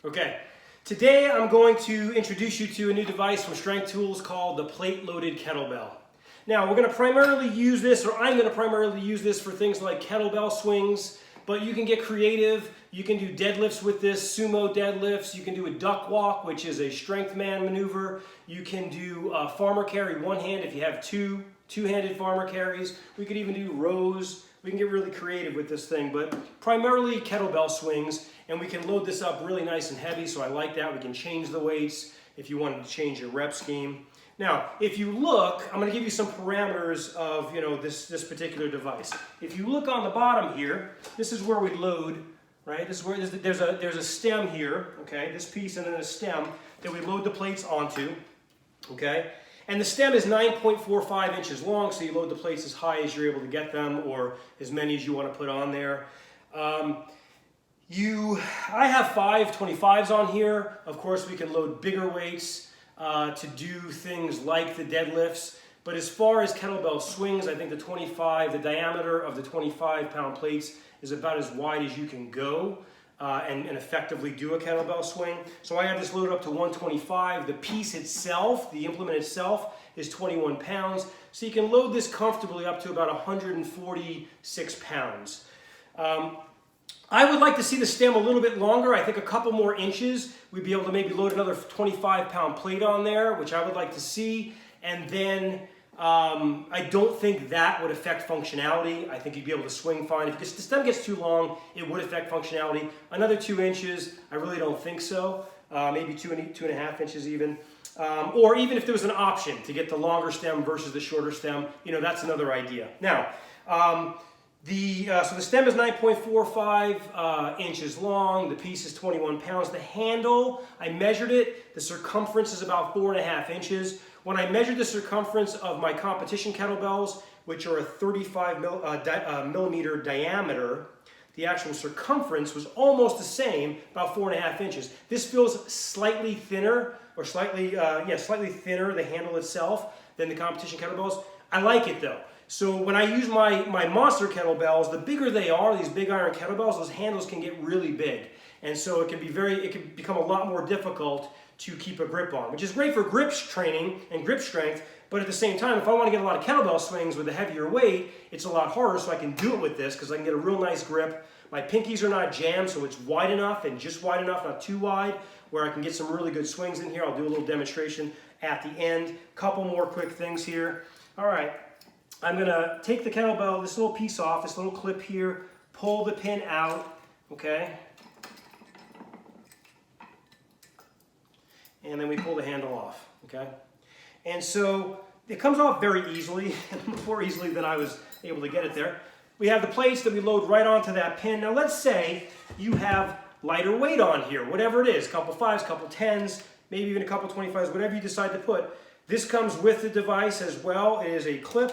Okay, today I'm going to introduce you to a new device from StengthTools called the Plate Loaded Kettlebell. Now we're going to primarily use this, or I'm going to primarily use this for things like kettlebell swings, but you can get creative. You can do deadlifts with this, sumo deadlifts. You can do a duck walk, which is a strength man maneuver. You can do farmer carry one hand if you have two-handed farmer carries. We could even do rows. We can get really creative with this thing, but primarily kettlebell swings, and we can load this up really nice and heavy, so I like that. We can change the weights if you wanted to change your rep scheme. Now, if you look, I'm going to give you some parameters of this particular device. If you look on the bottom here, this is where we load, right? This is where there's a stem here, okay? This piece and then a stem that we load the plates onto, okay? And the stem is 9.45 inches long, so you load the plates as high as you're able to get them, or as many as you want to put on there. I have 525s on here. Of course, we can load bigger weights to do things like the deadlifts. But as far as kettlebell swings, I think the diameter of the 25-pound plates is about as wide as you can go. And effectively do a kettlebell swing. So I have this loaded up to 125. The piece itself, the implement itself, is 21 pounds. So you can load this comfortably up to about 146 pounds. I would like to see the stem a little bit longer. I think a couple more inches, we'd be able to maybe load another 25-pound plate on there, which I would like to see. And then I don't think that would affect functionality. I think you'd be able to swing fine. If the stem gets too long, it would affect functionality. Another 2 inches, I really don't think so. Maybe 2.5 inches even. Or even if there was an option to get the longer stem versus the shorter stem, that's another idea. Now, so the stem is 9.45 inches long. The piece is 21 pounds. The handle, I measured it. The circumference is about 4.5 inches. When I measured the circumference of my competition kettlebells, which are a 35 millimeter diameter, the actual circumference was almost the same, about 4.5 inches. This feels slightly thinner, or slightly thinner, the handle itself, than the competition kettlebells. I like it though. So when I use my monster kettlebells, the bigger they are, these big iron kettlebells, those handles can get really big. And so it can become a lot more difficult to keep a grip on, which is great for grip training and grip strength, but at the same time, if I want to get a lot of kettlebell swings with a heavier weight, it's a lot harder, so I can do it with this because I can get a real nice grip. My pinkies are not jammed, so it's wide enough and just wide enough, not too wide, where I can get some really good swings in here. I'll do a little demonstration at the end. Couple more quick things here. All right, I'm gonna take the kettlebell, this little piece off, this little clip here, pull the pin out, okay? And then we pull the handle off, okay? And so it comes off very easily, more easily than I was able to get it there. We have the plates that we load right onto that pin. Now let's say you have lighter weight on here, whatever it is, couple 5s, couple 10s, maybe even a couple 25s, whatever you decide to put. This comes with the device as well. It is a clip.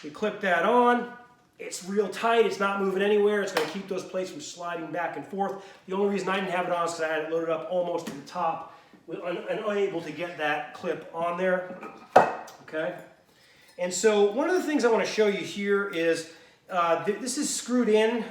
We clip that on. It's real tight, it's not moving anywhere. It's gonna keep those plates from sliding back and forth. The only reason I didn't have it on is because I had it loaded up almost to the top and unable to get that clip on there, okay? And so one of the things I want to show you here is this is screwed in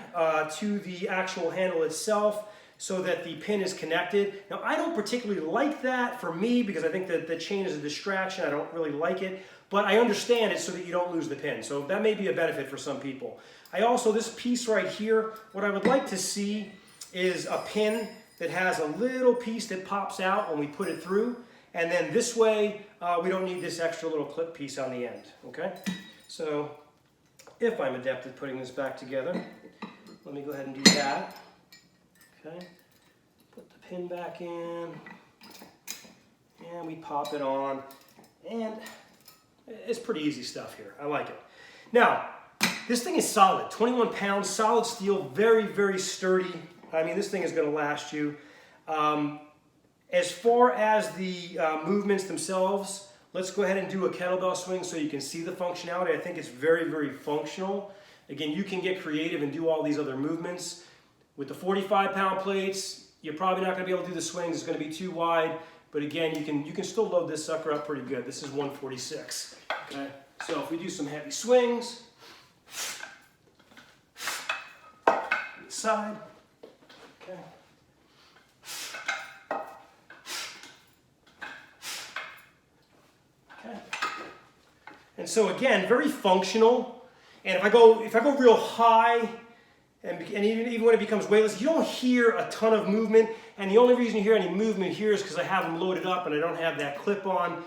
to the actual handle itself so that the pin is connected. Now I don't particularly like that for me because I think that the chain is a distraction. I don't really like it, but I understand it so that you don't lose the pin. So that may be a benefit for some people. This piece right here, what I would like to see is a pin that has a little piece that pops out when we put it through, and then this way we don't need this extra little clip piece on the end, okay? So if I'm adept at putting this back together, let me go ahead and do that, okay? Put the pin back in, and we pop it on, and it's pretty easy stuff here. I like it. Now, this thing is solid, 21 pounds, solid steel, very, very sturdy. I mean, this thing is going to last you. As far as the movements themselves, let's go ahead and do a kettlebell swing so you can see the functionality. I think it's very, very functional. Again, you can get creative and do all these other movements. With the 45-pound plates, you're probably not going to be able to do the swings. It's going to be too wide. But again, you can still load this sucker up pretty good. This is 146. Okay? So if we do some heavy swings, side, okay, And so again, very functional. And if I go real high, and even when it becomes weightless, you don't hear a ton of movement. And the only reason you hear any movement here is because I have them loaded up and I don't have that clip on.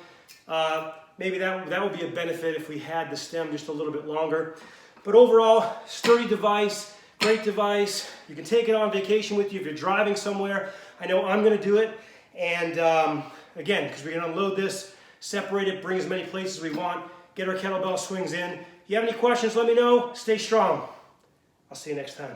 Maybe that would be a benefit if we had the stem just a little bit longer. But overall, sturdy device, great device. You can take it on vacation with you if you're driving somewhere. I know I'm going to do it. And again, because we can unload this, separate it, bring as many places as we want, get our kettlebell swings in. If you have any questions, let me know. Stay strong. I'll see you next time.